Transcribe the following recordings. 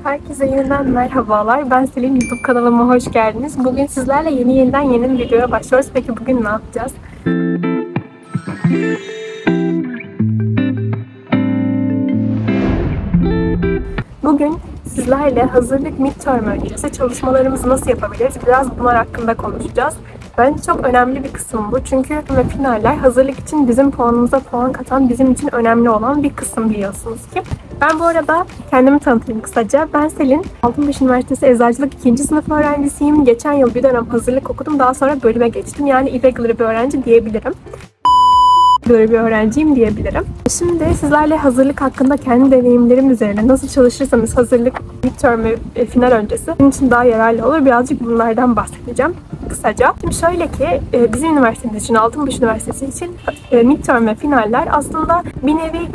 Herkese yeniden merhabalar. Ben Selin, YouTube kanalıma hoş geldiniz. Bugün sizlerle yeni bir videoya başlıyoruz. Peki bugün ne yapacağız? Bugün sizlerle hazırlık midterm öncesi çalışmalarımızı nasıl yapabiliriz? Biraz bunlar hakkında konuşacağız. Bence çok önemli bir kısım bu. Çünkü ve finaller hazırlık için bizim puanımıza puan katan, bizim için önemli olan bir kısım biliyorsunuz ki. Ben bu arada kendimi tanıtayım kısaca. Ben Selin, Altınbaş Üniversitesi Eczacılık 2. sınıf öğrencisiyim. Geçen yıl bir dönem hazırlık okudum. Daha sonra bölüme geçtim. Yani irregular bir öğrenci diyebilirim. Böyle bir öğrenciyim diyebilirim. Şimdi sizlerle hazırlık hakkında kendi deneyimlerim üzerine nasıl çalışırsanız hazırlık midterm ve final öncesi benim için daha yararlı olur. Birazcık bunlardan bahsedeceğim kısaca. Şimdi şöyle ki bizim üniversitemiz için, Altınbaş Üniversitesi için midterm ve finaller aslında bir nevi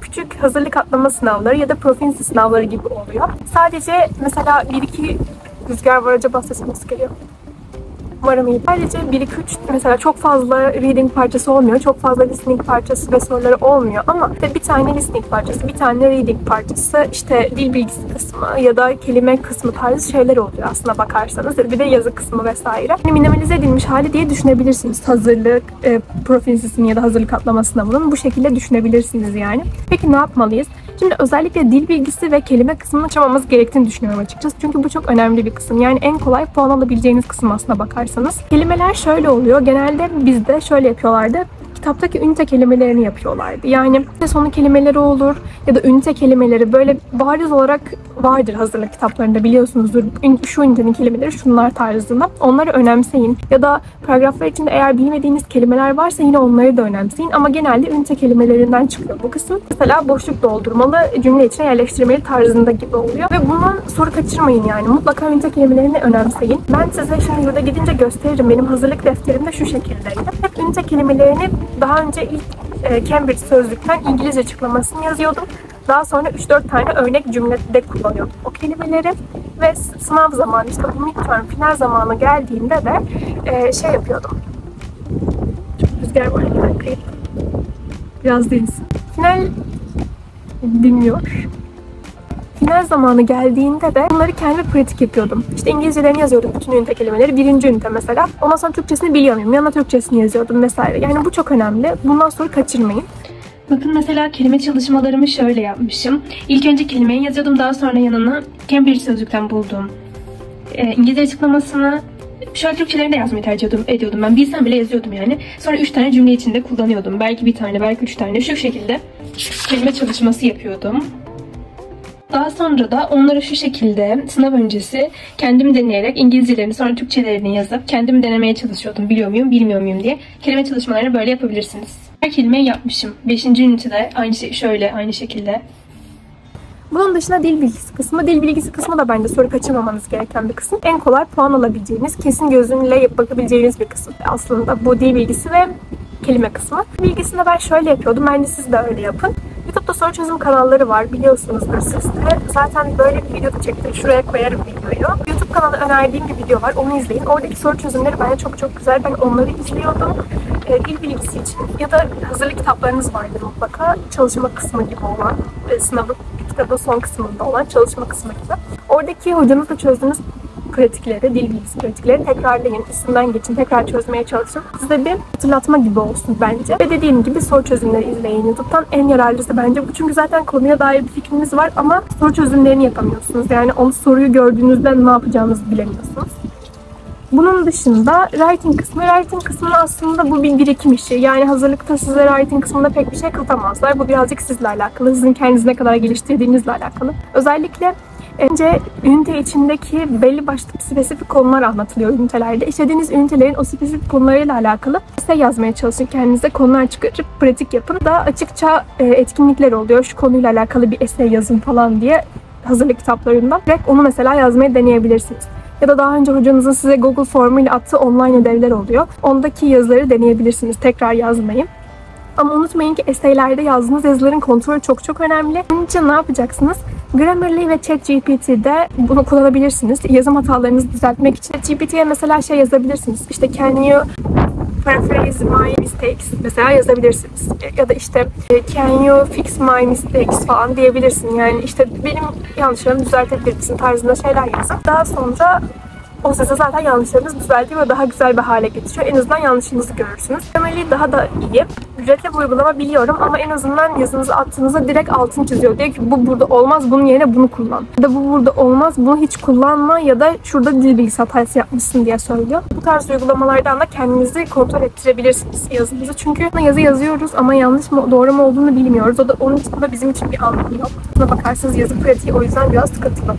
küçük hazırlık atlama sınavları ya da proficiency sınavları gibi oluyor. Sadece mesela 1-2 rüzgar var, acaba sesim nasıl geliyor? Umarım iyi. Sadece 1-2-3 mesela çok fazla reading parçası olmuyor. Çok fazla listening parçası ve soruları olmuyor ama işte bir tane listening parçası, bir tane reading parçası, işte dil bilgisi kısmı ya da kelime kısmı tarzı şeyler oluyor aslında bakarsanız. Bir de yazı kısmı vesaire. Yani minimalize edilmiş hali diye düşünebilirsiniz. Hazırlık, proficiency'sinin ya da hazırlık atlama sınavının bu şekilde düşünebilirsiniz yani. Peki ne yapmalıyız? Şimdi özellikle dil bilgisi ve kelime kısmını açamamız gerektiğini düşünüyorum açıkçası. Çünkü bu çok önemli bir kısım. Yani en kolay puan alabileceğiniz kısım aslına bakarsanız. Kelimeler şöyle oluyor. Genelde bizde şöyle yapıyorlardı. Kitaptaki ünite kelimelerini yapıyorlardı. Yani sonu kelimeleri olur ya da ünite kelimeleri böyle bariz olarak vardır hazırlık kitaplarında, biliyorsunuzdur. Şu ünitenin kelimeleri şunlar tarzında. Onları önemseyin. Ya da paragraflar içinde eğer bilmediğiniz kelimeler varsa yine onları da önemseyin. Ama genelde ünite kelimelerinden çıkıyor bu kısım. Mesela boşluk doldurmalı, cümle içine yerleştirmeli tarzında gibi oluyor. Ve bundan soru kaçırmayın yani. Mutlaka ünite kelimelerini önemseyin. Ben size şimdi yurda gidince gösteririm. Benim hazırlık defterimde şu şekildeydi. Hep ünite kelimelerini daha önce ilk Cambridge Sözlük'ten İngilizce açıklamasını yazıyordum. Daha sonra 3-4 tane örnek cümlede kullanıyordum o kelimeleri. Ve sınav zamanı, işte bu midterm, final zamanı geldiğinde de şey yapıyordum. Çok rüzgar var, bir dakika. Biraz değilsin. Final dinliyor. Final zamanı geldiğinde de bunları kendi pratik yapıyordum. İşte İngilizcelerini yazıyordum, bütün ünite kelimeleri. Birinci ünite mesela. Ondan sonra Türkçesini biliyor muyum? Yanına Türkçesini yazıyordum vesaire. Yani bu çok önemli. Bundan sonra kaçırmayın. Bakın mesela kelime çalışmalarımı şöyle yapmışım. İlk önce kelimeyi yazıyordum. Daha sonra yanına Cambridge Sözlük'ten bulduğum İngilizce açıklamasını, şöyle Türkçelerini de yazmayı tercih ediyordum. Ben bilsem bile yazıyordum yani. Sonra 3 tane cümle içinde kullanıyordum. Belki bir tane, belki 3 tane. Şu şekilde kelime çalışması yapıyordum. Daha sonra da onları şu şekilde sınav öncesi kendim deneyerek İngilizcelerini sonra Türkçelerini yazıp kendim denemeye çalışıyordum. Biliyor muyum, bilmiyor muyum diye. Kelime çalışmalarını böyle yapabilirsiniz. Her kelimeyi yapmışım. 5. ünitede aynı şey, şöyle aynı şekilde. Bunun dışında dil bilgisi kısmı. Dil bilgisi kısmı da bence soru kaçırmamanız gereken bir kısım. En kolay puan alabileceğiniz, kesin gözünle bakabileceğiniz bir kısım. Aslında bu dil bilgisi ve kelime kısmı. Bilgisinde ben şöyle yapıyordum. Bence siz de öyle yapın. YouTube'da soru çözüm kanalları var, biliyorsunuzdur siz de. Zaten böyle bir video da çektim. Şuraya koyarım videoyu. YouTube kanalı önerdiğim bir video var. Onu izleyin. Oradaki soru çözümleri bence çok güzel. Ben onları izliyordum. Dil bilgisi için ya da hazırlık kitaplarınız vardır mutlaka. Çalışma kısmı gibi olan, sınavın kitabın son kısmında olan çalışma kısmı gibi. Oradaki hocanızla çözdüğünüz pratikleri, dil bilgisi pratikleri tekrarlayın. Üstünden geçin, tekrar çözmeye çalışın. Size bir hatırlatma gibi olsun bence. Ve dediğim gibi soru çözümleri izleyin YouTube'dan. En yararlısı bence bu. Çünkü zaten konuya dair bir fikriniz var ama soru çözümlerini yapamıyorsunuz. Yani o soruyu gördüğünüzde ne yapacağınızı bilemiyorsunuz. Bunun dışında writing kısmı. Writing kısmında aslında bu bir birikim işi. Yani hazırlıkta size writing kısmında pek bir şey katamazlar. Bu birazcık sizle alakalı. Sizin kendinizi ne kadar geliştirdiğinizle alakalı. Özellikle önce ünite içindeki belli başlı spesifik konular anlatılıyor ünitelerde. İşlediğiniz ünitelerin o spesifik konularıyla alakalı essay yazmaya çalışın. Kendinize konular çıkarıp pratik yapın. Daha açıkça etkinlikler oluyor. Şu konuyla alakalı bir essay yazın falan diye hazırlık kitaplarından. Direkt onu mesela yazmaya deneyebilirsiniz. Ya da daha önce hocanızın size Google Formu ile attığı online ödevler oluyor. Ondaki yazıları deneyebilirsiniz. Tekrar yazmayın. Ama unutmayın ki eseylerde yazdığınız yazıların kontrolü çok önemli. Bunun için ne yapacaksınız? Grammarly ve ChatGPT'de bunu kullanabilirsiniz. Yazım hatalarınızı düzeltmek için ChatGPT'ye mesela şey yazabilirsiniz. İşte can you paraphrase my mistakes mesela yazabilirsiniz. Ya da işte can you fix my mistakes falan diyebilirsin. Yani işte benim yanlışlarımı düzeltebilir misin tarzında şeyler yazın. Daha sonra o size zaten yanlışlarınızı düzeltiyor ve daha güzel bir hale getiriyor. En azından yanlışınızı görürsünüz. Temeli daha da iyi. Ücretli bir uygulama biliyorum ama en azından yazınızı attığınızda direkt altını çiziyor. Diyor ki bu burada olmaz, bunun yerine bunu kullan. Ya da bu burada olmaz, bunu hiç kullanma ya da şurada dil bilgisi hatası yapmışsın diye söylüyor. Bu tarz uygulamalardan da kendinizi kontrol ettirebilirsiniz yazınızı. Çünkü yazı yazıyoruz ama yanlış mı doğru mu olduğunu bilmiyoruz. O da onun için de bizim için bir anlamı yok. Buna bakarsanız yazı pratiği o yüzden biraz sıkıntılı.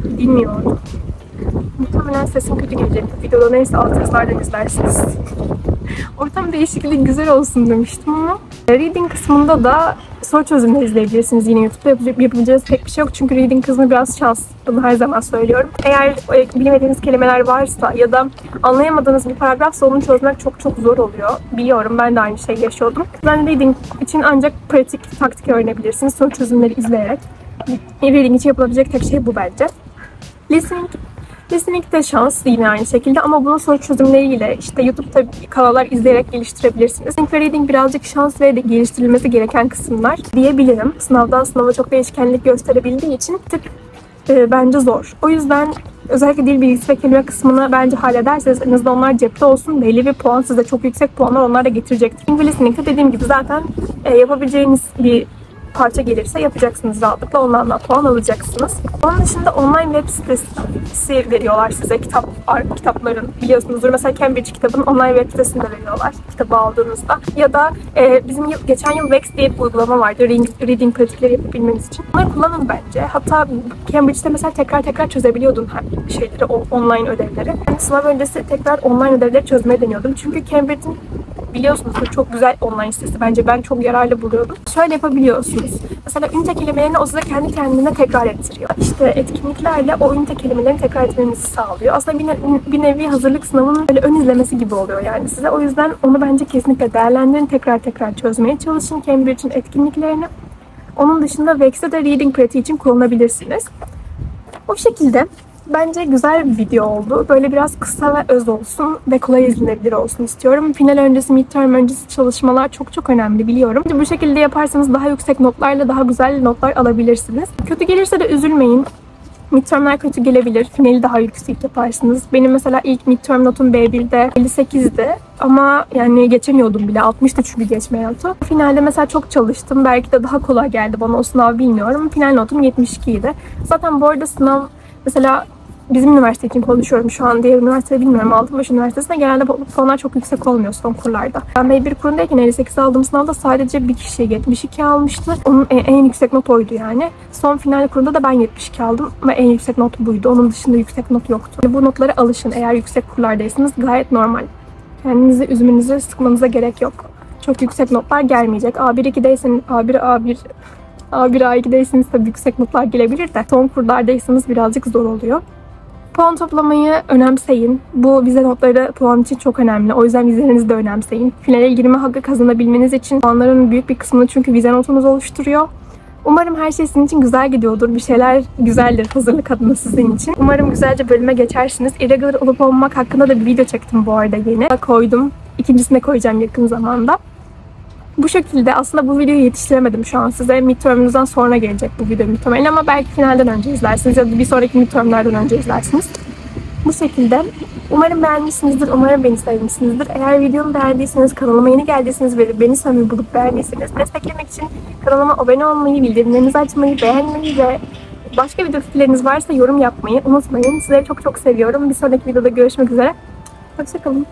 Bilmiyorum. Muhtemelen sesim kötü gelecek bu videoda. Neyse alt yazılardan izlersiniz. Ortam değişikliği güzel olsun demiştim ama reading kısmında da soru çözümleri izleyebilirsiniz. Yine YouTube'da yapabileceğiniz pek bir şey yok. Çünkü reading kısmı biraz şans. Bunu her zaman söylüyorum. Eğer bilmediğiniz kelimeler varsa ya da anlayamadığınız bir paragrafsa onu çözmek çok çok zor oluyor. Biliyorum, ben de aynı şeyi yaşıyordum. Ben reading için ancak pratik, taktik öğrenebilirsiniz. Soru çözümleri izleyerek. Reading için yapılabilecek tek şey bu bence. Listening de şans yine aynı şekilde ama bunu soru çözümleriyle işte YouTube'da kanallar izleyerek geliştirebilirsiniz. Listening ve reading birazcık şans ve geliştirilmesi gereken kısımlar diyebilirim. Sınavdan sınava çok değişkenlik gösterebildiği için tık bence zor. O yüzden özellikle dil bilgisi ve kelime kısmını bence hallederseniz en azından onlar cepte olsun. Belli bir puan, size çok yüksek puanlar onlar da getirecektir. Listening'de dediğim gibi zaten yapabileceğiniz bir parça gelirse yapacaksınız rahatlıkla. Ondan da puan alacaksınız. Onun dışında online web sitesi veriyorlar size kitapların. Biliyorsunuzdur mesela Cambridge kitabının online web sitesinde veriyorlar kitabı aldığınızda. Ya da bizim geçen yıl Vex diye bir uygulama vardı. Reading pratikleri yapabilmeniz için. Bunları kullanın bence. Hatta Cambridge'de mesela tekrar çözebiliyordum her şeyleri, online ödevleri. Yani sınav öncesi tekrar online ödevleri çözmeye deniyordum. Çünkü Cambridge'in biliyorsunuzdur çok güzel online sitesi. Bence ben çok yararlı buluyordum. Şöyle yapabiliyorsunuz. Mesela ünite kelimelerini o size kendi kendine tekrar ettiriyor. İşte etkinliklerle o ünite kelimelerini tekrar etmenizi sağlıyor. Aslında bir nevi hazırlık sınavının böyle ön izlemesi gibi oluyor yani size. O yüzden onu bence kesinlikle değerlendirin. Tekrar çözmeye çalışın Cambridge'in etkinliklerini. Onun dışında Vex'te de reading pratiği için kullanabilirsiniz. O şekilde bence güzel bir video oldu. Böyle biraz kısa ve öz olsun ve kolay izlenebilir olsun istiyorum. Final öncesi, midterm öncesi çalışmalar çok önemli biliyorum. Bu şekilde yaparsanız daha yüksek notlarla daha güzel notlar alabilirsiniz. Kötü gelirse de üzülmeyin. Midtermler kötü gelebilir. Finali daha yüksek yaparsınız. Benim mesela ilk midterm notum B1'de 58'di. Ama yani geçemiyordum bile. 60'tı çünkü geçme notu. Finalde mesela çok çalıştım. Belki de daha kolay geldi bana o sınav bilmiyorum. Final notum 72 idi. Zaten bu arada sınav mesela bizim üniversite için konuşuyorum şu an. Diğer üniversiteyi bilmiyorum. Altınbaş Üniversitesi'nde genelde puanlar çok yüksek olmuyor son kurlarda. Ben B1 kurundayken 58 aldığım sınavda sadece bir kişi 72 almıştı. Onun en yüksek not oydu yani. Son final kurunda da ben 72 aldım ve en yüksek not buydu. Onun dışında yüksek not yoktu. Yani bu notlara alışın. Eğer yüksek kurlardaysanız gayet normal. Kendinizi üzmenize, sıkmanıza gerek yok. Çok yüksek notlar gelmeyecek. A1-2'deyseniz A1-A2'deyseniz tabii yüksek notlar gelebilir de son kurlardaysanız birazcık zor oluyor. Puan toplamayı önemseyin. Bu vize notları puan için çok önemli. O yüzden vizelerinizi de önemseyin. Finale girme hakkı kazanabilmeniz için puanların büyük bir kısmını çünkü vize notunuz oluşturuyor. Umarım her şey sizin için güzel gidiyordur. Bir şeyler güzeldir hazırlık adına sizin için. Umarım güzelce bölüme geçersiniz. Irregular olup olmamak hakkında da bir video çektim bu arada yeni. Koydum. İkincisini de koyacağım yakın zamanda. Bu şekilde aslında bu videoyu yetiştiremedim şu an size. Midterm'ünüzden sonra gelecek bu video muhtemelen ama belki finalden önce izlersiniz ya da bir sonraki midterm'lerden önce izlersiniz. Bu şekilde. Umarım beğenmişsinizdir, umarım beni sevmişsinizdir. Eğer videomu beğendiyseniz, kanalıma yeni geldiyseniz ve beni samimi bulup beğendiyseniz desteklemek için kanalıma abone olmayı, bildirimlerinizi açmayı, beğenmeyi ve başka video fikirleriniz varsa yorum yapmayı unutmayın. Sizleri çok seviyorum. Bir sonraki videoda görüşmek üzere. Hoşça kalın.